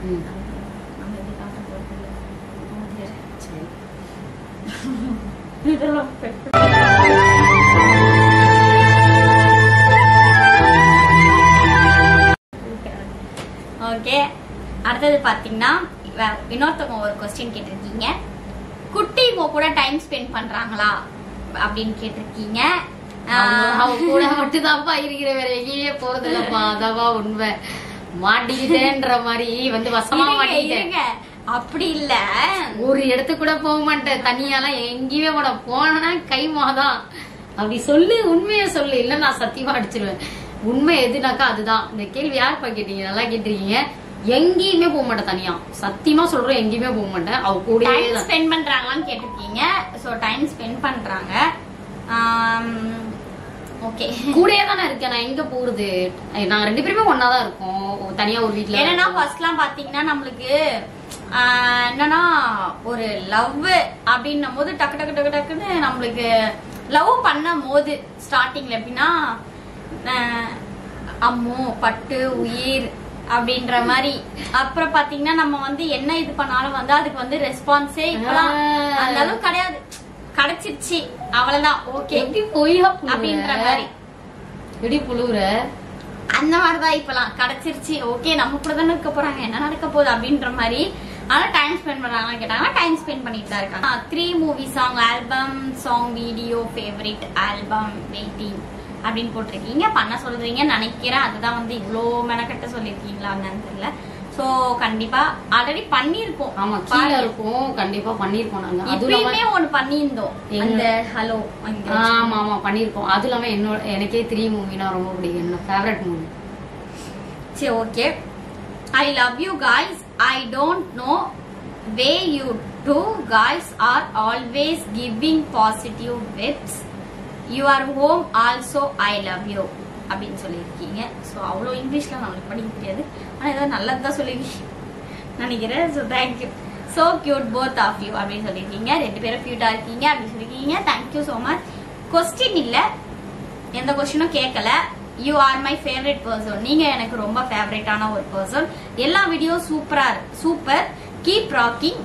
நம்ம எப்படி காட்ட போறது சரி இதெல்லாம் ஓகே. அடுத்தது பாத்தீங்கன்னா இன்னொருத்தவங்க ஒரு கொஸ்டின் கேட்டிருக்கீங்க, குட்டி உங்க கூட டைம் ஸ்பெண்ட் பண்றாங்களா அப்படின்னு கேட்டிருக்கீங்க. அவங்க கூட மட்டும்தான்ப்பா இருக்கிற, வேற எங்கேயே போறது இல்லப்பா. அதாவா உண்மை. மாட்டிக்கிட்டேன்ற மாதிரி வசமா மாட்டிக்கிட்டேங்க. அப்படி இல்ல, ஒரு இடத்துக்கு கூட போக மாட்டேன் தனியாலாம், எங்கேயுமே போனா கைமாதான். அப்படி சொல்லு, உண்மையை சொல்லு, இல்ல நான் சத்தியமா அடிச்சிருவேன். உண்மை எதுனாக்கா அதுதான். இந்த கேள்வி யாருப்பா கேட்டீங்க? நல்லா கேட்டிருக்கீங்க. எங்கேயுமே போக மாட்டேன் தனியா, சத்தியமா சொல்றேன். எங்கேயுமே போக மாட்டேன். அவ கூட டைம் ஸ்பெண்ட் பண்றாங்களான்னு கேட்டிருக்கீங்க. சோ டைம் ஸ்பெண்ட் பண்றாங்க. ஓகே, கூடயே தானே இருக்கேன். நான் எங்க போறது? நாங்க 2 பேருமே ஒன்னாதான் இருக்கோம், தனியா ஒரு வீட்டுல. என்னன்னா ஃபர்ஸ்ட்லாம் பாத்தீங்கன்னா நம்மளுக்கு என்னன்னா ஒரு லவ் அப்படின்னும் போது டக்கு டக்கு டக்கு டக்குன்னு நம்மளுக்கு லவ் பண்ணும் போது ஸ்டார்டிங்ல எப்படின்னா அம்மோ பட்டு உயிர் அப்படின்ற மாதிரி. அப்புறம் பாத்தீங்கன்னா நம்ம என்ன இது பண்ணாலும் அதுக்கு ரெஸ்பான்ஸே இப்பெல்லாம் அந்த அளவு கிடையாது. கிடைச்சிருச்சு அவ்வளவுதான், ஓகே அப்படின்ற மாதிரி. எப்படி புழுவுற அந்த மாதிரிதான் இப்பெல்லாம் கிடைச்சிருச்சு, ஓகே நம்ம கூட தானே இருக்க போறாங்க, என்ன நடக்க போகுது அப்படின்ற மாதிரி. ஆனா டைம் ஸ்பெண்ட் பண்றாங்கன்னு கேட்டாங்கன்னா டைம் ஸ்பெண்ட் பண்ணிட்டு தான் இருக்காங்க. 3 movie song album song video favourite album waiting அப்படின்னு போட்டிருக்கீங்க. பண்ண சொல்றீங்க நினைக்கிறேன். அதுதான் இவ்வளோ மெனக்கட்ட சொல்லிருக்கீங்களான்னு தெரியல. சோ கண்டிப்பா ஆல்ரெடி பண்ணிருக்கோம். ஆமா, கீழ இருக்கும், கண்டிப்பா பண்ணிருக்கோம். நாங்க இப்பயுமே ஒன்னு பண்ணியிருந்தோம், அந்த ஹலோ. ஆமா ஆமா பண்ணிருக்கோம். அது இல்லாம எனக்கே 3 மூவினா ரொம்ப பிடிக்கும், என்னோட ஃபேவரட் மூவி. சரி, okay. I love you guys. I don't know way you two guys are always giving positive vibes. Your home also I love you அப்படின்னு சொல்லியிருக்கீங்க. ஸோ அவ்வளோ இங்கிலீஷ்லாம் நம்மளுக்கு படிக்க தெரியாது, ஆனால் ஏதோ நல்லதுதான் சொல்லி நினைக்கிறேன். So thank you. So cute both of you அப்படின்னு சொல்லியிருக்கீங்க. 2 பேரும் கியூட்டா இருக்கீங்க அப்படின்னு சொல்லியிருக்கீங்க. Thank you so much. கொஸ்டின் இல்லை, எந்த கொஸ்டினும் கேட்கல. You are my favourite person. நீங்க எனக்கு ரொம்ப ஃபேவரட்டான ஒரு பர்சன். எல்லா video super. Keep rocking.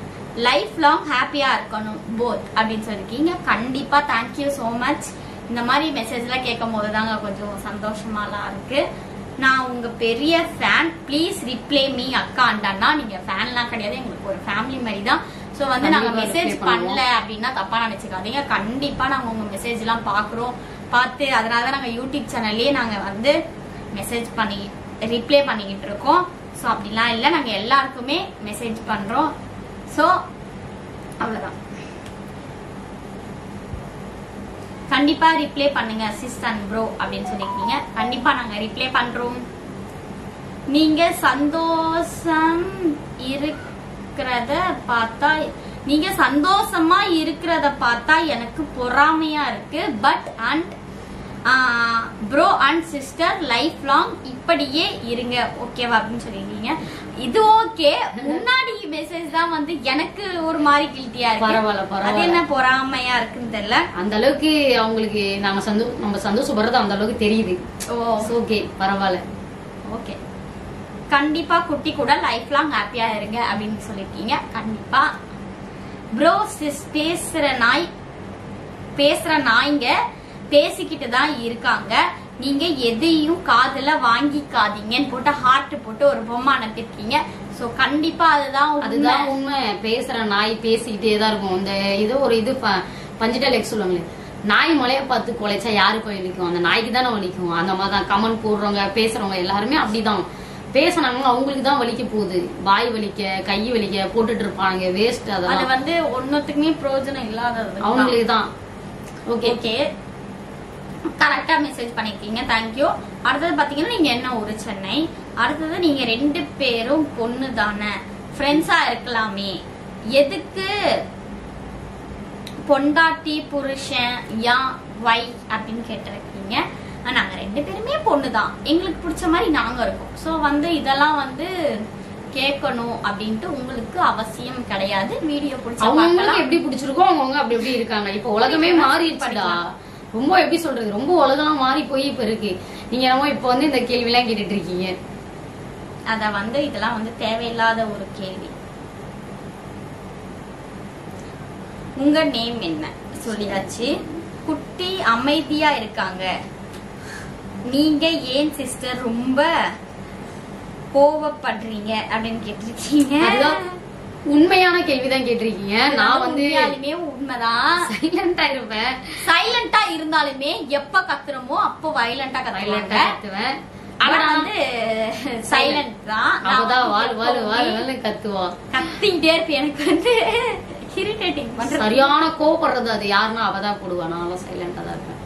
Life long ஹாப்பியா இருக்கணும் போத் அப்படின்னு சொல்லியிருக்கீங்க. கண்டிப்பா தேங்க்யூ ஸோ மச். இந்த மாதிரி மெசேஜ்லாம் கேட்கும் போது தாங்க கொஞ்சம் சந்தோஷமாலாம் இருக்கு. நான் உங்க பெரிய ஃபேன். ப்ளீஸ் ரிப்ளை மீ அக்கா அண்டா. நீங்க ஃபேன்லாம் கிடையாது, எங்களுக்கு ஒரு ஃபேமிலி மாதிரி தான். ஸோ நாங்க மெசேஜ் பண்ணல அப்படின்னா தப்பா நினைச்சுக்காதீங்க. கண்டிப்பா நாங்க உங்க மெசேஜ் எல்லாம் பார்த்து அதனாலதான் நாங்க யூடியூப் சேனல்லயே நாங்க மெசேஜ் பண்ணி ரிப்ளை பண்ணிக்கிட்டு இருக்கோம். ஸோ அப்படிலாம் இல்லை, நாங்க எல்லாருக்குமே மெசேஜ் பண்றோம். ஸோ அவ்வளவுதான். கண்டிப்பா ரிப்ளை பண்ணுங்க சிஸ் அண்ட் ப்ரோ அப்படின்னு சொல்லிருக்கீங்க. கண்டிப்பா நாங்க ரிப்ளை பண்றோம். நீங்க சந்தோஷம் இருக்கிறத பார்த்தா எனக்கு பொறாமையா இருக்கு. But and bro and sister life long இப்படியே இருங்க, ஓகேவா அப்படின்னு சொல்லிருக்கீங்க. இது ஓகே. முன்னாடி மெசேஜ் தான் எனக்கு ஒரு மாதிரி கில்ட்டியா இருக்கு. அது என்ன பொறாமையா இருக்குன்னு தெரியல. அந்த அளவுக்கு அவங்களுக்கு நம்ம சந்தோஷப்படுறது அந்த அளவுக்கு தெரியுது. ஓகே, பரவாயில்ல. ஓகே, கண்டிப்பா குட்டி கூட லைஃப் லாங் ஹாப்பியா இருங்க அப்படின்னு சொல்லிருக்கீங்க. கண்டிப்பா ப்ரோ சிஸ் பேசுற நாய்ங்க பேசிக்கிட்டு தான் இருக்காங்க. நீங்க எதையும் காதுல வாங்கிக்காதீங்கன்னு போட்டு ஹார்ட் போட்டு ஒரு பொம்மை அனுப்பிருக்கீங்க. சோ கண்டிப்பா அதுதான் உண்மை. பேசுற நாய் பேசிக்கிட்டே தான் இருக்கும். இந்த இது ஒரு இது பஞ்சிட்டல் எக்ஸ் சொல்லுவாங்களே, நாய் மலையை பார்த்து குலைச்சா யாருக்கு வலிக்கும்? அந்த நாய்க்கு தானே வலிக்கும். அந்த மாதிரிதான் கமெண்ட் போடுறவங்க பேசுறவங்க எல்லாருமே அப்படிதான் பேசினாங்க. அவங்களுக்கு தான் வலிக்க போகுது. வாய் வலிக்க, கை வலிக்க போட்டுட்டு இருப்பாங்க. வேஸ்ட். அது ஒன்னுத்துக்குமே பிரயோஜனம் இல்லாதது அவங்களுக்கு தான். ஓகே ஓகே, கரெக்டா மெசேஜ் பண்ணிருக்கீங்க. தேங்க்யூ. அடுத்தது பாத்தீங்கன்னா நீங்க என்ன ஊரு? சென்னை. அடுத்தது நீங்க 2 பேரும் பொண்ணு தானே, ஃப்ரெண்ட்ஸா இருக்கலாமே, எதுக்கு பொண்டாட்டி புருஷன் யா வை அப்படின்னு கேட்டிருக்கீங்க. நாங்க 2 பேருமே பொண்ணுதான், எங்களுக்கு பிடிச்ச மாதிரி நாங்க இருக்கோம். சோ இதெல்லாம் கேட்கணும் அப்படின்ட்டு உங்களுக்கு அவசியம் கிடையாது. வீடியோ பிடிச்சவங்களுக்கு எப்படி பிடிச்சிருக்கோ அவங்க அப்படி எப்படி இருக்காங்க. இப்ப உலகமே மாறிடுச்சுடா. ரொம்ப எப்படி சொல்றது, ரொம்ப உலகம் மாறி போய் இப்ப இருக்கு. நீங்க என்னமோ இப்ப இந்த கேள்வி எல்லாம் கேட்டுட்டு இருக்கீங்க. அத வந்து இதெல்லாம் வந்து தேவையில்லாத ஒரு கேள்வி. உங்க நேம் என்ன சொல்லியாச்சு. குட்டி அமைதியா இருக்காங்க. நீங்க ஏன் சிஸ்டர் ரொம்ப கோவப்படுறீங்க அப்படின்னு கேட்டிருக்கீங்க. உண்மையான கேள்விதான் கேட்டிருக்கீங்க. நான் வந்து உண்மைதான் சைலண்டா இருப்பேன். சைலண்டா இருந்தாலுமே எப்ப கத்துறோமோ அப்போ வயலண்டா கத்துவேன். அவன் வந்து சைலண்ட் தான். அவதான் வாழ் வாழ் வாழ் கத்துவான். கத்திட்டே இருப்பேன். எனக்கு வந்து இரிட்டேட்டிங் பண்றது. சரியான கோவப்படுறது அது யாருன்னா அவதான் போடுவா. நான் சைலண்டா தான் இருப்பேன்.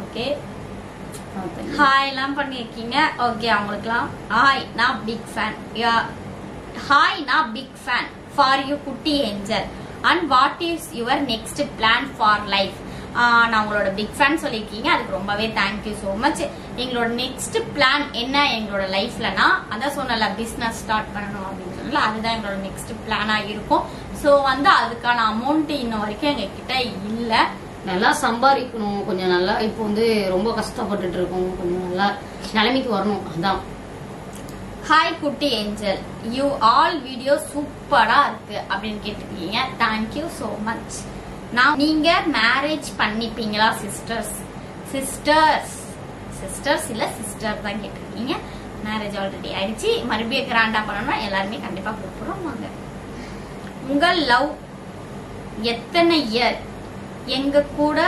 ஓகே, ஹாய் எல்லாம் பண்ணிருக்கீங்க. ஓகே, அவங்களுக்குலாம் ஹாய், நான் பிக் ஃபேன். ஹாய், நான் பிக் ஃபேன் ஃபார் யூ குட்டி angel. And what is your next plan for life? நான் உங்களோட பிக் ஃபேன் சொல்லியிருக்கீங்க, அதுக்கு ரொம்பவே தேங்க்யூ ஸோ மச். எங்களோட நெக்ஸ்ட் பிளான் என்ன எங்களோட லைஃப்லனா, அதான் சொன்னல பிஸ்னஸ் ஸ்டார்ட் பண்ணணும் அப்படின்னு சொல்லல, அதுதான் எங்களோட நெக்ஸ்ட் பிளானா இருக்கும். ஸோ வந்து அதுக்கான அமௌண்ட் இன்ன வரைக்கும் எங்க கிட்ட இல்ல. நல்லா சம்பாதிக்கணும் கொஞ்சம் நல்லா. இப்போ வந்து ரொம்ப கஷ்டப்பட்டுட்டு இருக்கோம். கொஞ்சம் நல்லா நிலைமைக்கு வரணும். அதான். ஹாய் குட்டி ஏஞ்சல், யூ ஆல் வீடியோ சூப்பரா இருக்கு அப்படின்னு கேட்டிருக்கீங்க. Thank you so much. நீங்க மேரேஜ் பண்ணிப்பீங்களா சிஸ்டர்ஸ்? சிஸ்டர்ஸ் இல்ல சிஸ்டர் தான் கேட்டிருக்கீங்க. மேரேஜ் ஆல்ரெடி ஆயிடுச்சு. மறுபடியும் கிராண்டா பண்ணணும்னா எல்லாருமே கண்டிப்பா கூப்பிடுறோம் வாங்க. உங்கள் லவ் எத்தனை இயர்? எங்க கூட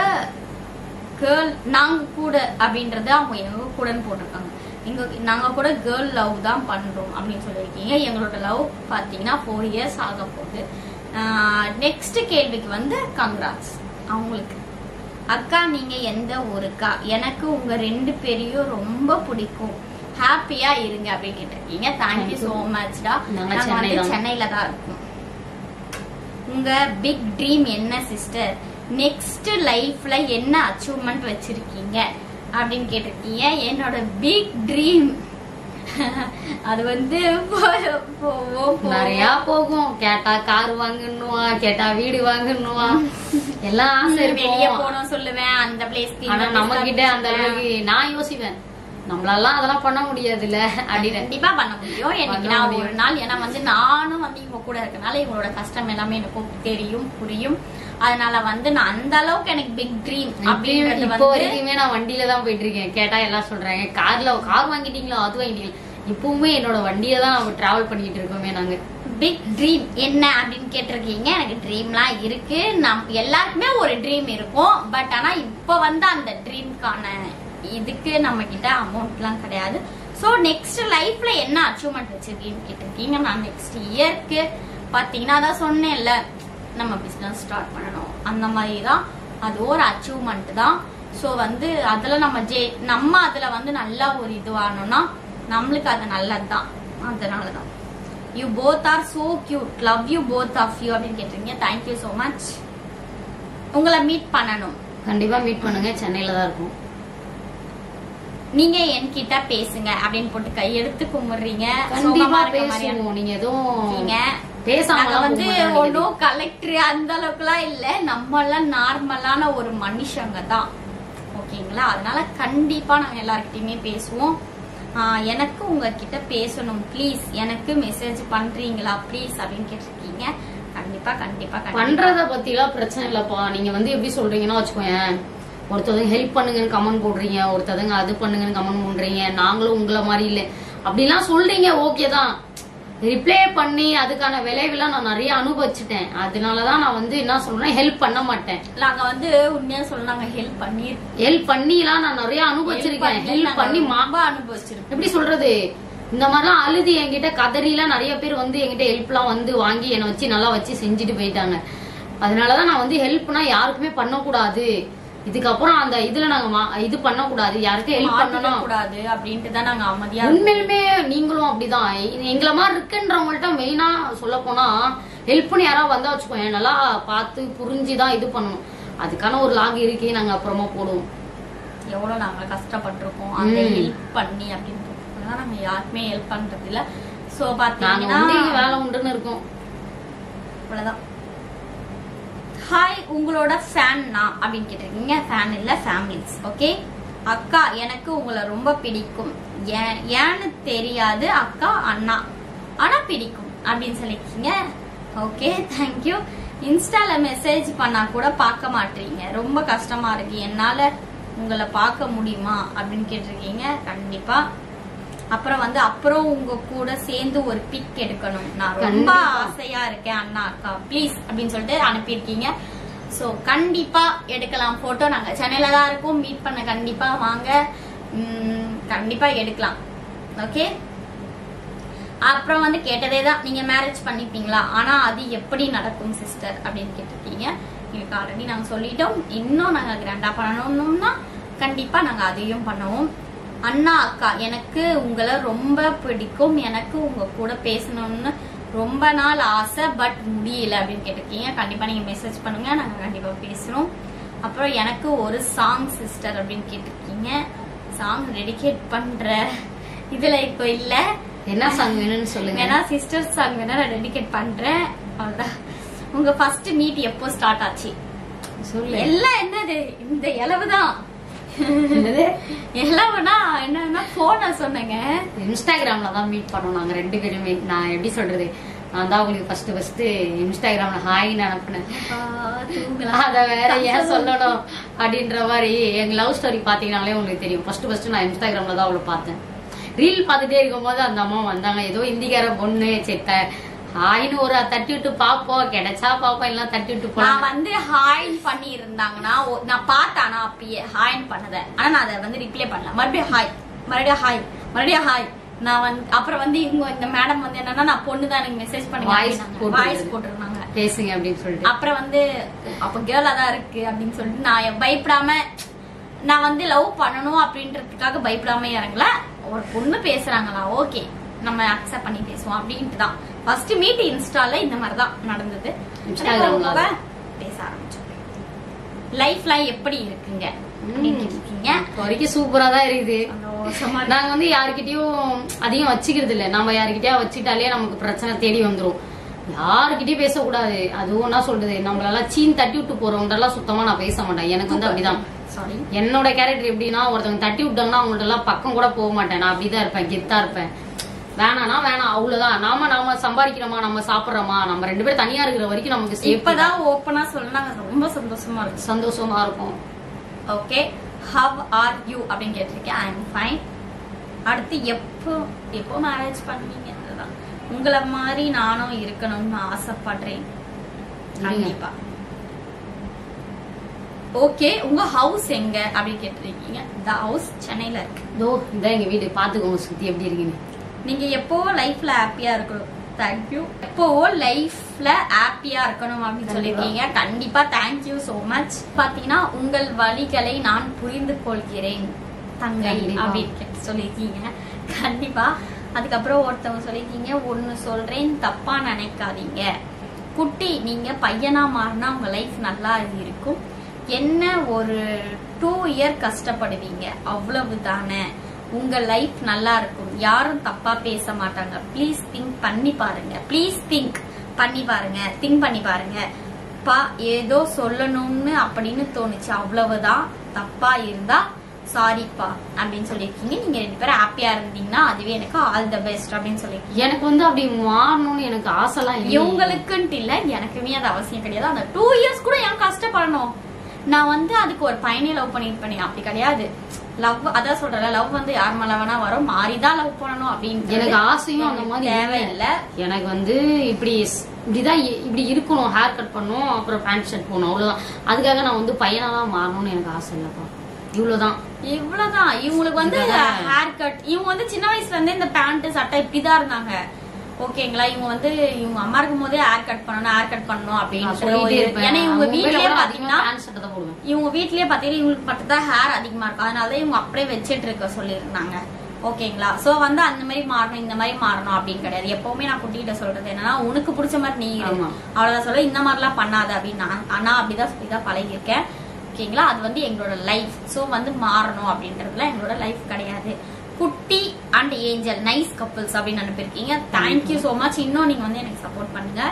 கேர்ள், நாங்க கூட அப்படின்றத அவங்க எங்க கூடன்னு போட்டிருக்காங்க. நாங்க கூட கேர்ள் லவ் தான் பண்றோம் அப்படின்னு சொல்லியிருக்கீங்க. எங்களோட லவ் பாத்தீங்கன்னா 4 years ஆக போகுது. நெக்ஸ்ட் கேள்விக்கு வந்து கங்க்ராட்ஸ் அவங்களுக்கு. அக்கா நீங்க எந்த ஊருக்கா? எனக்கு உங்க 2 பேரையும் ரொம்ப பிடிக்கும். ஹாப்பியா இருங்க அப்படின்னு கேட்டிருக்கீங்க. தேங்க்யூ சோ மச்டா. நாங்க வந்து சென்னையில தான் இருக்கோம். உங்க பிக் ட்ரீம் என்ன சிஸ்டர்? நெக்ஸ்ட் லைஃப்ல என்ன அச்சீவ்மெண்ட் வச்சிருக்கீங்க அப்படின்னு கேட்டிருக்கீங்க. என்னோட பிக் ட்ரீம் அது வந்து நிறைய போகும். கேட்டா கார் வாங்கணுவா, கேட்டா வீடு வாங்கணுவா, எல்லாம் ஆசை. வெளியே போனோம் சொல்லுவேன் அந்த பிளேஸ். ஆனா நம்ம கிட்ட அந்த அளவுக்கு நான் யோசிப்பேன், நம்மளால அதெல்லாம் பண்ண முடியாதுல்ல. அப்படி கண்டிப்பா பண்ண முடியும் என்னைக்கு நான் ஒரு நாள். ஏன்னா வந்து நானும் வந்து இவங்க கூட இருக்கனால இவங்களோட கஷ்டம் எல்லாமே எனக்கு தெரியும், புரியும். அதனால வந்து நான் அந்த அளவுக்கு எனக்கு பிக் ட்ரீம் அப்படின்றது. இப்போ வரைக்குமே நான் வண்டியில தான் போயிட்டு இருக்கேன். கேட்டா எல்லாம் சொல்றாங்க கார் வாங்கிட்டீங்களா, அது வாங்கிட்டீங்களா. இப்பவுமே என்னோட வண்டியில தான் நம்ம டிராவல் பண்ணிட்டு இருக்கோமே நாங்க. பிக் ட்ரீம் என்ன அப்படின்னு கேட்டிருக்கீங்க. எனக்கு ட்ரீம்லாம் இருக்கு. எல்லாருக்குமே ஒரு ட்ரீம் இருக்கும். பட் ஆனா இப்ப வந்து அந்த ட்ரீம்கான இதுக்கு நம்ம கிட்ட அமௌண்ட் எல்லாம் கிடையாது. சோ நெக்ஸ்ட் லைஃப்ல என்ன அச்சீவ்மெண்ட் வச்சிருக்கீங்கன்னு கேட்டிருக்கீங்க. நான் நெக்ஸ்ட் இயர்க்கு பாத்தீங்கன்னா அதான் சொன்னேன்ல, நம்ம பிசினஸ் ஸ்டார்ட் பண்ணணும். அந்த மாதிரி தான் அது ஒரு அச்சீவ்மெண்ட் தான். சோ வந்து அதுல நம்ம அதுல வந்து நல்லா ஒரு இதுவானோம்னா நம்மளுக்கு அது நல்லதுதான். அதனாலதான். You both are so cute, love you both of you அப்படின்னு கேட்டிருக்கீங்க. Thank you so much. உங்களை மீட் பண்ணணும். கண்டிப்பா மீட் பண்ணுங்க. சென்னையில தான் இருக்கும். நீங்க என்கிட்ட பேசுங்க அப்படின்னு போட்டு கையெடுத்து கும்பிடுறீங்க. கண்டிப்பா பேசுவோம். நீங்க எதுவும் நாங்க வந்து ஒன்னும் கலெக்டர் அந்த அளவுக்கு எல்லாம் இல்ல. நம்ம எல்லாம் நார்மலான ஒரு மனுஷங்க தான். ஓகேங்களா? அதனால கண்டிப்பா நாங்க எல்லார்கிட்டயுமே பேசுவோம். எனக்கு உங்ககிட்ட பேசணும் ப்ளீஸ், எனக்கு மெசேஜ் பண்றீங்களா ப்ளீஸ் அப்படின்னு கேட்டிருக்கீங்க. கண்டிப்பா கண்டிப்பா பண்றத பத்தி எல்லாம் பிரச்சனை இல்லப்பா. நீங்க வந்து எப்படி சொல்றீங்கன்னா வச்சுக்கோங்க, ஒருத்தவங்க ஹெல்ப் பண்ணுங்கன்னு கமெண்ட் போடுறீங்க, ஒருத்தவங்க அது பண்ணுங்கன்னு கமெண்ட் பண்றீங்க. நாங்களும் உங்களை மாதிரி இல்லை அப்படிலாம் சொல்றீங்க. ஓகேதான், ரிப்ளை பண்ணி அதுக்கான விளைவுலாம் நான் நிறைய அனுபவிச்சுட்டேன். அதனாலதான் நான் வந்து என்ன சொல்றேன், ஹெல்ப் பண்ண மாட்டேன். நாங்க வந்து உண்மையா சொல்றாங்க ஹெல்ப் பண்ணிலாம் நான் நிறைய அனுபவிச்சிருக்கேன். ஹெல்ப் பண்ணி அனுபவிச்சிருக்கேன். எப்படி சொல்றது, இந்த மாதிரிலாம் அழுது என்கிட்ட கதறிலாம் நிறைய பேர் வந்து என்கிட்ட ஹெல்ப் எல்லாம் வந்து வாங்கி என்னை வச்சு நல்லா வச்சு செஞ்சுட்டு போயிட்டாங்க. அதனாலதான் நான் வந்து ஹெல்ப்னா யாருக்குமே பண்ணக்கூடாது. இதுக்கப்புறம் அந்த இதுல நாங்க இது பண்ண கூடாது, யாருக்கும் ஹெல்ப் பண்ணணும் கூடாது அப்படின்ட்டு தான் நாங்க அமைதியா. உண்மையிலுமே நீங்களும் அப்படிதான். எங்களை மாதிரி இருக்குன்றவங்கள்ட்ட மெயினா சொல்ல போனா ஹெல்ப்னு யாராவது வந்தா வச்சுக்கோங்க, நல்லா பார்த்து புரிஞ்சுதான் இது பண்ணணும். அதுக்கான ஒரு லாக் இருக்கே, நாங்க அப்புறமா போடுவோம். எவ்வளவு நாங்க கஷ்டப்பட்டிருக்கோம் அந்த ஹெல்ப் பண்ணி அப்படின்னு. நாங்க யாருக்குமே ஹெல்ப் பண்றது இல்ல. சோ பாத்தீங்கன்னா வேலை உண்டுன்னு இருக்கும். அவ்வளவுதான். ஹாய், உங்களோட ஃபேன்னா அப்படின்னு கேட்டிருக்கீங்க. ஃபேன் இல்ல, ஃபேமிலிஸ். ஓகே அக்கா, எனக்கு உங்களை ரொம்ப பிடிக்கும். ஏன்னு தெரியாது அக்கா அண்ணா ஆனா பிடிக்கும் அப்படின்னு சொல்லிருக்கீங்க. Okay, thank you. இன்ஸ்டால மெசேஜ் பண்ணா கூட பார்க்க மாட்டீங்க, ரொம்ப கஷ்டமா இருக்கு, என்னால உங்களை பார்க்க முடியுமா அப்படின்னு கேட்டிருக்கீங்க. கண்டிப்பா. அப்புறம் உங்க கூட சேர்ந்து ஒரு பிக் எடுக்கணும், நான் ரொம்ப ஆசையா இருக்கேன் அண்ணா அக்கா ப்ளீஸ் அப்படின்னு சொல்லிட்டு அனுப்பியிருக்கீங்க. சோ கண்டிப்பா எடுக்கலாம் போட்டோ. நாங்க சென்னையில தான் இருக்கோம், மீட் பண்ண கண்டிப்பா வாங்க, கண்டிப்பா எடுக்கலாம். ஓகே. அப்புறம் கேட்டதே தான், நீங்க மேரேஜ் பண்ணிப்பீங்களா, ஆனா அது எப்படி நடக்கும் சிஸ்டர் அப்படின்னு கேட்டிருக்கீங்க. எங்களுக்கு ஆல்ரெடி நாங்க சொல்லிட்டோம், இன்னும் நாங்க கிராண்டா பண்ணணும்னா கண்டிப்பா நாங்க அதையும் பண்ணுவோம். அண்ணா அக்கா எனக்கு உங்களை ரொம்ப பிடிக்கும், எனக்கு உங்க கூட பேசணும்னு ரொம்ப நாள் ஆசை பட் முடியல அப்படின்னு கேட்டிருக்கீங்க. கண்டிப்பா நீங்க மெசேஜ் பண்ணுங்க, நாங்க கண்டிப்பா பேசுறோம். அப்புறம் எனக்கு ஒரு சாங் சிஸ்டர் அப்படின்னு கேட்டிருக்கீங்க. சாங் டெடிகேட் பண்ற இதுல இப்போ இல்ல, என்ன சாங் வேணும்னு சொல்லுங்க. ஏன்னா சிஸ்டர் சாங் வேணா நான் டெடிகேட் பண்றேன். அவ்வளவுதான். உங்க ஃபர்ஸ்ட் மீட் எப்போ ஸ்டார்ட் ஆச்சு சொல்லு. எல்லாம் என்னது இந்த இளவுதான். எல்லாம்னா என்னன்னா போன சொன்னேங்க, இன்ஸ்டாகிராம்ல தான் மீட் பண்ணோம் நாங்க 2 பேருமே. நான் எப்படி சொல்றது, நான் தான் உங்களுக்கு ஃபர்ஸ்ட் இன்ஸ்டாகிராம்ல ஹாய்னு அனுப்புனேன். அத வேற ஏன் சொல்லணும் அப்படின்ற மாதிரி. எங்க லவ் ஸ்டோரி பாத்தீங்கன்னாலே உங்களுக்கு தெரியும். ஃபர்ஸ்ட் நான் இன்ஸ்டாகிராம்ல தான் அவளை பார்த்தேன். ரீல் பார்த்துட்டே இருக்கும் போது அந்த அம்மா வந்தாங்க, ஏதோ இந்திக்கார பொண்ணு செத்த ஹாய்னு ஒரு தட்டி விட்டு பாப்போம், கிடைச்சா பாப்போம், எல்லாம் தட்டி விட்டு நான் ஹாய் பண்ணி இருந்தாங்கன்னா நான் பார்த்தேன், அப்பயே ஹாய்னு பண்ணத, ஆனா நான் அதை ரிப்ளை பண்ணல. மறுபடியும் ஹாய், மறுபடியும் ஹாய். நான் அப்புறம் இவங்க இந்த மேடம் என்னன்னா, நான் பொண்ணுதான் எனக்கு மெசேஜ் பண்ணி வாய்ஸ் போட்டுருந்தாங்க பேசுங்க அப்படின்னு சொல்லிட்டு. அப்புறம் அப்ப கேர்லா தான் இருக்கு அப்படின்னு சொல்லிட்டு நான் பயப்படாம, நான் லவ் பண்ணணும் அப்படின்றதுக்காக பயப்படாம இறங்கல. ஒரு பொண்ணு பேசுறாங்களா, ஓகே நம்ம அக்செப்ட் பண்ணி பேசுவோம் அப்படின்ட்டு தான். ஃபர்ஸ்ட் மீட் இன்ஸ்டால இந்த மாதிரி தான் நடந்தது. இன்ஸ்டாகிராம்ல பேச ஆரம்பிச்சோம். லைஃப்ல எப்படி இருக்குங்க வரைக்கும் சூப்பரா தான் இருக்குது. நாங்க யாருக்கிட்டயும் அதிகம் வச்சுக்கிறது இல்ல. நம்ம யாருக்கிட்டயா வச்சுட்டாலே நமக்கு பிரச்சனை தேடி வந்துரும். யாருக்கிட்டயும் பேசக்கூடாது. அதுவும் என்ன சொல்றது, நம்மளெல்லாம் சீன் தட்டி விட்டு போறவங்க சுத்தமா நான் பேச மாட்டேன். எனக்கு அப்படிதான் என்னோட கேரக்டர் எப்படின்னா, ஒருத்தவங்க தட்டி விட்டாங்கன்னா அவங்கள்ட்ட எல்லாம் பக்கம் கூட போக மாட்டேன். நான் அப்படிதான் இருப்பேன், கெத்தா இருப்பேன். வேணானா வேணாம், அவ்வளவுதான். நாம சம்பாதிக்கிறோமா, நம்ம சாப்பிடறோமா, நம்ம 2 பேரும் தனியா இருக்கிற வரைக்கும் நமக்கு இப்பதான் ஓப்பனா சொன்னா ரொம்ப சந்தோஷமா இருக்கும். ஓகே, ஹவ் ஆர் யூ அப்படின்னு கேட்டிருக்கேன். I am fine. அடுத்து எப்போ மேரேஜ் பண்ணுவீங்க? அதுதான், உங்களை மாதிரி நானும் இருக்கணும்னு ஆசைப்படுறேன் கண்டிப்பா. ஓகே, உங்க ஹவுஸ் எங்க அப்படின்னு கேட்டிருக்கீங்க. த ஹவுஸ் சென்னையில இருக்கு. இதான் எங்க வீடு, பாத்துக்கோங்க சுத்தி எப்படி இருக்குன்னு. நீங்க எப்போ லைஃப்ல ஹாப்பியா இருக்கணும். தேங்க்யூ. எப்போ லைஃப்ல ஹாப்பியா இருக்கணும் அப்படின்னு சொல்லிருக்கீங்க. கண்டிப்பா தேங்க்யூ சோ மச். பாத்தீங்கன்னா, உங்கள் வழிகளை நான் புரிந்து கொள்கிறேன் தங்கை அப்படின்னு சொல்லிருக்கீங்க. கண்டிப்பா. அதுக்கப்புறம் ஒருத்தவங்க சொல்லிருக்கீங்க, ஒன்னு சொல்றேன் தப்பா நினைக்காதீங்க குட்டி, நீங்க பையனா மாறினா உங்க லைஃப் நல்லா இருக்கும். என்ன ஒரு 2 இயர் கஷ்டப்படுவீங்க, அவ்வளவுதானே. உங்க லைஃப் நல்லா இருக்கும், யாரும் தப்பா பேச மாட்டாங்க. ப்ளீஸ் திங்க் பண்ணி பாருங்க. திங்க் பண்ணி பாருங்க. பா ஏதோ சொல்லணும்னு அப்படின்னு தோணுச்சு, அவ்வளவுதான். தப்பா இருந்தா சாரிப்பா அப்படின்னு சொல்லிருக்கீங்க. நீங்க 2 பேரும் ஹாப்பியா இருந்தீங்கன்னா அதுவே எனக்கு ஆல் த பெஸ்ட் அப்படின்னு சொல்லிருக்கீங்க. எனக்கு அப்படி மாறணும்னு எனக்கு ஆசைலாம் இவங்களுக்குன்ட்டு இல்ல, எனக்குமே அது அவசியம் கிடையாது. அந்த 2 இயர்ஸ் கூட ஏன் கஷ்டப்படணும்? நான் அதுக்கு ஒரு பையனே லவ் பண்ணிருப்பேன், அப்படி கிடையாது. லவ் அதான் சொல்றேன், லவ் யார் மேல வேணா வரும், மாறிதான் லவ் பண்ணணும் அப்படின்னு எனக்கு ஆசையும் அந்த மாதிரி தேவையில்லை. எனக்கு இப்படிதான் இப்படி இருக்கணும், ஹேர் கட் பண்ணும், அப்புறம் பேண்ட் ஷர்ட் போகணும், அவ்வளவுதான். அதுக்காக நான் பையனாதான் மாறணும்னு எனக்கு ஆசை இல்லப்பா. இவ்வளவுதான். இவங்களுக்கு ஹேர் கட், இவங்க சின்ன வயசுல இருந்தே இந்த பேண்ட் சட்டை இப்படிதான் இருந்தாங்க. ஓகேங்களா, இவங்க அம்மா இருக்கும் போதே ஹேர் கட் பண்ணணும் அப்படின்னு. ஏன்னா இவங்க வீட்லயே பாத்தீங்கன்னா இவங்களுக்கு மட்டும்தான் ஹேர் அதிகமா இருக்கும், அதனாலதான் இவங்க அப்படியே வச்சிட்டு இருக்க சொல்லிருந்தாங்க. ஓகேங்களா, சோ அந்த மாதிரி மாறணும், இந்த மாதிரி மாறணும் அப்படின்னு கிடையாது. எப்பவுமே நான் குட்டிகிட்ட சொல்றது என்னன்னா, உனக்கு பிடிச்ச மாதிரி நீ அவ்வளவுதான் சொல்ல, இந்த மாதிரி எல்லாம் பண்ணாத அப்படின்னு நான் அப்படிதான் சொல்லிதான் பழகிருக்கேன். ஓகேங்களா, அது எங்களோட லைஃப். சோ மாறணும் அப்படின்றதுல எங்களோட லைஃப் கிடையாது. குட்டி அண்ட் ஏஞ்சல் நைஸ் கப்பிள்ஸ் அப்படின்னு அனுப்பியிருக்கீங்க. Thank you so much. இன்னும் நீங்க எனக்கு சப்போர்ட் பண்ணுங்க.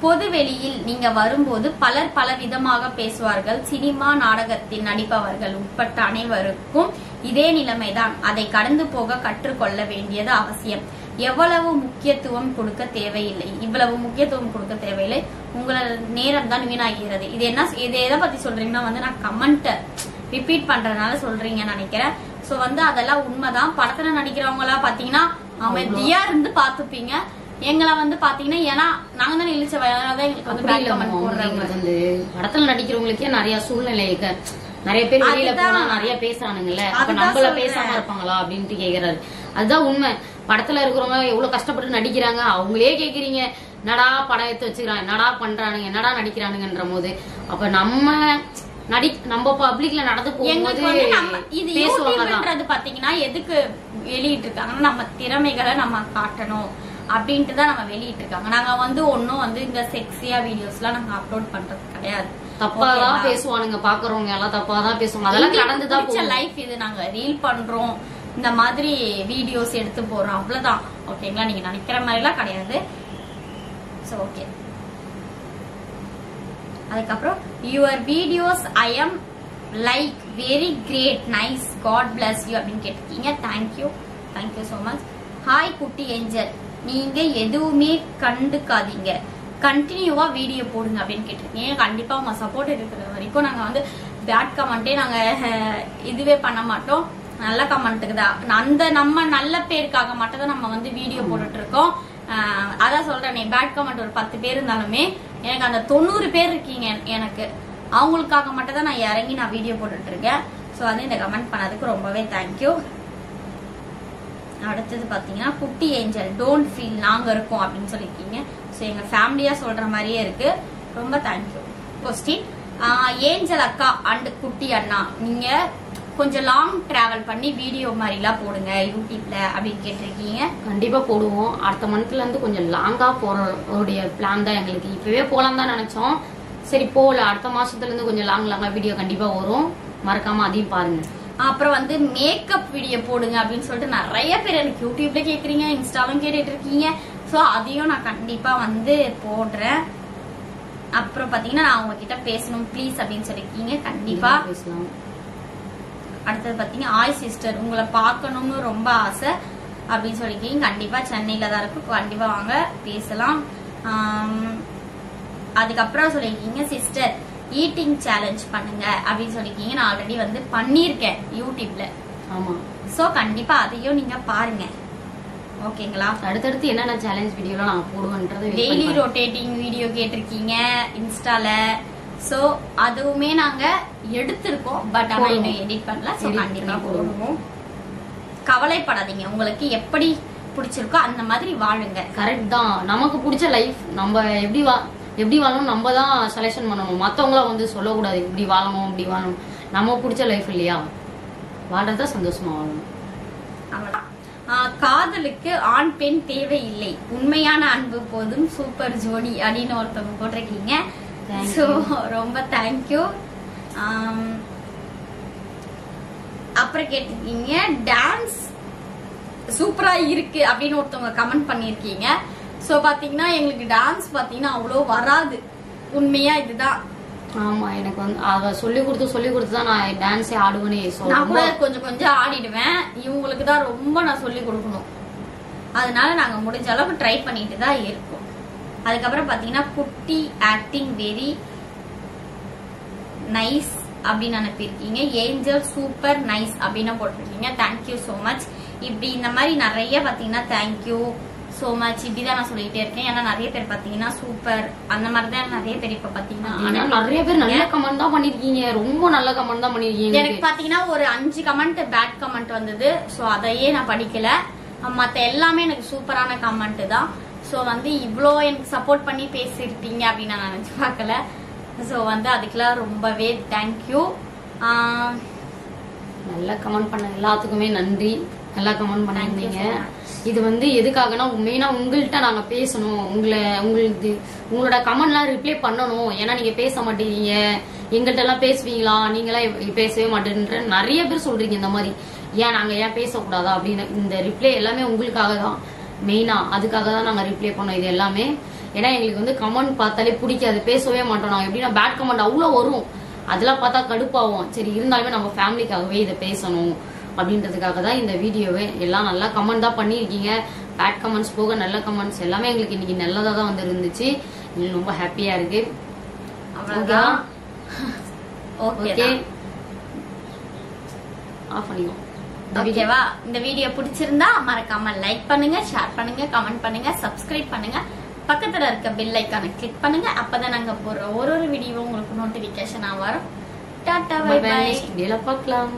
பொது வெளியில் நீங்க வரும்போது பலர் பல விதமாக பேசுவார்கள். சினிமா நாடகத்தில் நடிப்பவர்கள் உட்பட்ட அனைவருக்கும் இதே நிலைமைதான். அதை கடந்து போக கற்றுக்கொள்ள வேண்டியது அவசியம். எவ்வளவு முக்கியத்துவம் கொடுக்க தேவையில்லை, இவ்வளவு முக்கியத்துவம் கொடுக்க தேவையில்லை. உங்களோட நேரம் தான் வீணாகிறது. இது என்ன, இது எதை பத்தி சொல்றீங்கன்னா வந்து நான் கமெண்ட் ரிப்பீட் பண்றதுனால சொல்றீங்கன்னு நினைக்கிறேன். சோ வந்து அதெல்லாம் உண்மைதான். படத்துல நடிக்கிறவங்களா பாத்தீங்கன்னா அமைதியா இருந்து பாத்துப்பீங்க. எங்களை வந்து பாத்தீங்கன்னா ஏன்னா நாங்க தான் இழிச்ச வயதான் எங்களுக்கு வந்து பேட் கமெண்ட் போடுறாங்க. வந்து படத்துல நடிக்கிறவங்களுக்கே நிறைய சூழ்நிலை நிறைய பேர் வெளியில போனா நிறைய பேசுறானுங்கல்ல, அப்ப நம்மள பேசாம இருப்பாங்களா அப்படின்ட்டு கேக்குறாரு. அதுதான் உண்மை. படத்துல இருக்கிறவங்க எவ்வளவு கஷ்டப்பட்டு நடிக்கிறாங்க. அவங்களே கேக்குறீங்க என்னடா படம் எடுத்து வச்சுக்கிறாங்க, என்னடா பண்றானுங்க, என்னடா நடிக்கிறானுங்கன்ற போது அப்ப நம்ம பப்ளிக்ல நடந்து போகும்போது இது யூடியூப்ன்றது பாத்தீங்கன்னா எதுக்கு வெளியிட்டு இருக்காங்கன்னா நம்ம திறமைகளை நம்ம காட்டணும் அப்படின்ட்டு தான் நம்ம வெளியிட்டு இருக்காங்க. நாங்க வந்து ஒன்னும் வந்து இந்த செக்ஸியா வீடியோஸ் எல்லாம் நாங்க அப்லோட் பண்றது கிடையாது. தப்பாதான் பேசுவானுங்க, பாக்குறவங்க எல்லாம் தப்பாதான் பேசுவாங்க. அதெல்லாம் கடந்துதான் லைஃப். இது நாங்க ரீல் பண்றோம், இந்த மாதிரி வீடியோஸ் எடுத்து போறோம், அவ்வளவுதான். ஓகேங்களா, நீங்க நினைக்கிற மாதிரி எல்லாம் கிடையாது. So okay. அதுக்கப்புறம் your videos I am like very great, nice, god bless you அப்படின்னு கேட்டிருக்கீங்க. Thank you, thank you so much. Hi குட்டி ஏஞ்சல், நீங்க எதுவுமே கண்டுக்காதீங்க, கண்டினியூவா வீடியோ போடுங்க அப்படின்னு கேட்டிருக்கீங்க. கண்டிப்பா உங்க சப்போர்ட் இருக்கிற வரைக்கும் நாங்க வந்து பேட் கமெண்டே நாங்க இதுவே பண்ண மாட்டோம். நல்ல கமெண்ட்டுக்கு தான், அந்த நம்ம நல்ல பேருக்காக மட்டும் தான் நம்ம வந்து வீடியோ போட்டுட்டு இருக்கோம். அதான் சொல்றேன், பேட் கமெண்ட் ஒரு 10 பேர் இருந்தாலுமே எனக்கு அந்த 90 பேர் இருக்கீங்க எனக்கு, அவங்களுக்காக மட்டும் தான் நான் இறங்கி நான் வீடியோ போட்டுட்டு இருக்கேன். ஸோ வந்து இந்த கமெண்ட் பண்ணதுக்கு ரொம்பவே தேங்க்யூ. அடுத்தது பாத்தீங்கன்னா குட்டி ஏஞ்சல் டோன்ட் ஃபீல், நாங்க இருக்கோம் அப்படின்னு சொல்லிருக்கீங்க. ஸோ எங்க ஃபேமிலியா சொல்ற மாதிரியே இருக்கு. ரொம்ப தேங்க்யூ. கொஸ்டின், ஏஞ்சல் அக்கா அண்ட் குட்டி அண்ணா, நீங்க கொஞ்சம் லாங் டிராவல் பண்ணி வீடியோ மாதிரி எல்லாம் போடுங்க யூடியூப்ல அப்படின்னு கேட்டிருக்கீங்க. கண்டிப்பா போடுவோம். அடுத்த மந்த்ல இருந்து கொஞ்சம் லாங்கா போறோடைய பிளான் தான் எங்களுக்கு. இப்பவே போலாம் தான் நினைச்சோம், சரி போல. அடுத்த மாசத்துல இருந்து கொஞ்சம் லாங்கா வீடியோ கண்டிப்பா வரும், மறக்காம அதையும் பாருங்க. அப்புறம் வந்து மேக்கப் வீடியோ போடுங்க அப்படின்னு சொல்லிட்டு நிறைய பேர் எனக்கு யூடியூப்ல கேக்குறீங்க, இன்ஸ்டாலும் கேட்டுட்டு இருக்கீங்க. சோ அதையும் நான் கண்டிப்பா வந்து போடுறேன். அப்புறம் பாத்தீங்கன்னா நான் உங்ககிட்ட பேசணும் ப்ளீஸ் அப்படின்னு சொல்லிருக்கீங்க. கண்டிப்பா பேசலாம். அடுத்தது பாத்தீங்கன்னா ஆய் சிஸ்டர், உங்களை பார்க்கணும்னு ரொம்ப ஆசை அப்படின்னு சொல்லிருக்கீங்க. கண்டிப்பா சென்னையில தான் இருக்கு, கண்டிப்பா வாங்க பேசலாம். அதுக்கப்புறம் சொல்லிருக்கீங்க சிஸ்டர் ஈட்டிங் சேலஞ்ச் பண்ணுங்க அப்படின்னு சொல்லிருக்கீங்க. நான் ஆல்ரெடி வந்து பண்ணிருக்கேன் யூடியூப்ல. ஆமா, சோ கண்டிப்பா அதையும் நீங்க பாருங்க. ஓகேங்களா, அடுத்தடுத்து என்னென்ன சேலஞ்ச் வீடியோலாம் நாங்க போடுவோன்றது. டெய்லி ரொட்டேட்டிங் வீடியோ கேட்டிருக்கீங்க இன்ஸ்டால. சோ அதுவுமே நாங்க எடுத்திருக்கோம், பட் ஆனா இன்னும் எடிட் பண்ணல. சோ கண்டிப்பா போடுவோம். கவலைப்படாதீங்க, உங்களுக்கு எப்படி பிடிச்சிருக்கோ அந்த மாதிரி வாழுங்க. கரெக்ட் தான், நமக்கு பிடிச்ச லைஃப் நம்ம எப்படி வாழணும் நம்ம தான் செலக்ஷன் பண்ணணும். மத்தவங்கள வந்து சொல்லக்கூடாது இப்படி வாழணும் இப்படி வாழணும். நம்ம பிடிச்ச லைஃப் இல்லையா, வாழ்றதா சந்தோஷமா வாழணும். அவ்வளவுதான். காதலுக்கு ஆண் பெண் தேவையில்லை, உண்மையான அன்பு போதும், சூப்பர் ஜோடி அப்படின்னு ஒருத்தவங்க போட்டிருக்கீங்க. சோ ரொம்ப தேங்க்யூ. அப்புறம் கேட்டிருக்கீங்க டான்ஸ் சூப்பரா இருக்கு அப்படின்னு ஒருத்தவங்க கமெண்ட் பண்ணிருக்கீங்க. சோ பாத்தீங்கன்னா எங்களுக்கு டான்ஸ் பாத்தீங்கன்னா அவ்வளோ வராது, உண்மையா இதுதான். ஆமா, எனக்கு வந்து அவ சொல்லி கொடுத்து தான் நான் டான்ஸே ஆடுவேனே. நான் கூட கொஞ்சம் ஆடிடுவேன், இவங்களுக்கு தான் ரொம்ப நான் சொல்லி கொடுக்கணும். அதனால நாங்க முடிஞ்ச அளவுக்கு ட்ரை பண்ணிட்டு தான் இருக்கோம். அதுக்கப்புறம் பாத்தீங்கன்னா குட்டி ஆக்டிங் வெரி நைஸ் அப்படின்னு அனுப்பியிருக்கீங்க. ஏஞ்சல் சூப்பர் நைஸ் அப்படின்னு போட்டிருக்கீங்க. Thank you so much. இப்படி இந்த மாதிரி நிறைய பாத்தீங்கன்னா தேங்க்யூ சோ மச் இப்படிதான் நான் சொல்லிட்டே இருக்கேன். ஏன்னா நிறைய பேர் பாத்தீங்கன்னா சூப்பர் அந்த மாதிரிதான் நிறைய பேர் இப்ப பாத்தீங்கன்னா நிறைய பேர் நல்ல கமெண்ட் தான் பண்ணிருக்கீங்க, ரொம்ப நல்ல கமெண்ட் தான் பண்ணிருக்கீங்க. எனக்கு பாத்தீங்கன்னா ஒரு 5 கமெண்ட் பேட் கமெண்ட் வந்தது. சோ அதையே நான் படிக்கல, மத்த எல்லாமே எனக்கு சூப்பரான கமெண்ட் தான். சோ வந்து இவ்வளோ எனக்கு சப்போர்ட் பண்ணி பேசிருப்பீங்க அப்படின்னு நான் நினைச்சு பார்க்கல. சோ வந்து அதுக்கெல்லாம் ரொம்பவே தேங்க்யூ. நல்லா கமெண்ட் பண்ண எல்லாத்துக்குமே நன்றி. நல்லா கமெண்ட் பண்ணிருந்தீங்க. இது வந்து எதுக்காகனா மெயினா உங்கள்கிட்ட நாங்க பேசணும், உங்களோட கமெண்ட்லாம் ரிப்ளை பண்ணணும். ஏன்னா நீங்க பேச மாட்டேங்கிறீங்க, எங்கள்கிட்ட எல்லாம் பேசுவீங்களா, நீங்களாம் பேசவே மாட்டேன்ற நிறைய பேர் சொல்றீங்க. இந்த மாதிரி ஏன் நாங்க ஏன் பேசக்கூடாதா அப்படின்னு. இந்த ரிப்ளை எல்லாமே உங்களுக்காக தான், மெயினா அதுக்காக தான் நாங்க ரிப்ளை பண்ணோம் இது எல்லாமே. ஏன்னா எங்களுக்கு வந்து கமெண்ட் பார்த்தாலே பிடிக்காது, பேசவே மாட்டோம். நாங்க எப்படின்னா பேட் கமெண்ட் அவ்வளோ வரும், அதெல்லாம் பார்த்தா கடுப்பாகும். சரி இருந்தாலுமே நம்ம ஃபேமிலிக்காகவே இதை பேசணும் அப்படின்றதுக்காக தான் இந்த வீடியோவே. எல்லாம் நல்லா கமெண்ட் தான் பண்ணியிருக்கீங்க. பேட் கமெண்ட்ஸ் போக நல்ல கமெண்ட்ஸ் எல்லாமே எங்களுக்கு இன்னைக்கு நல்லதா தான் வந்து இருந்துச்சு. எங்களுக்கு ரொம்ப ஹாப்பியா இருக்கு. அவ்வளவுதான். ஓகே ஆஃப் பண்ணிக்கோ. ஓகேவா? இந்த வீடியோ பிடிச்சிருந்தா மறக்காம லைக் பண்ணுங்க, ஷேர் பண்ணுங்க, கமெண்ட் பண்ணுங்க, சப்ஸ்கிரைப் பண்ணுங்க, பக்கத்துல இருக்க பெல் ஐகானை கிளிக் பண்ணுங்க. அப்பதான் நாங்க போடுற ஒரு வீடியோ உங்களுக்கு நோட்டிபிகேஷனா வரும். Tata bye bye. பார்க்கலாம்.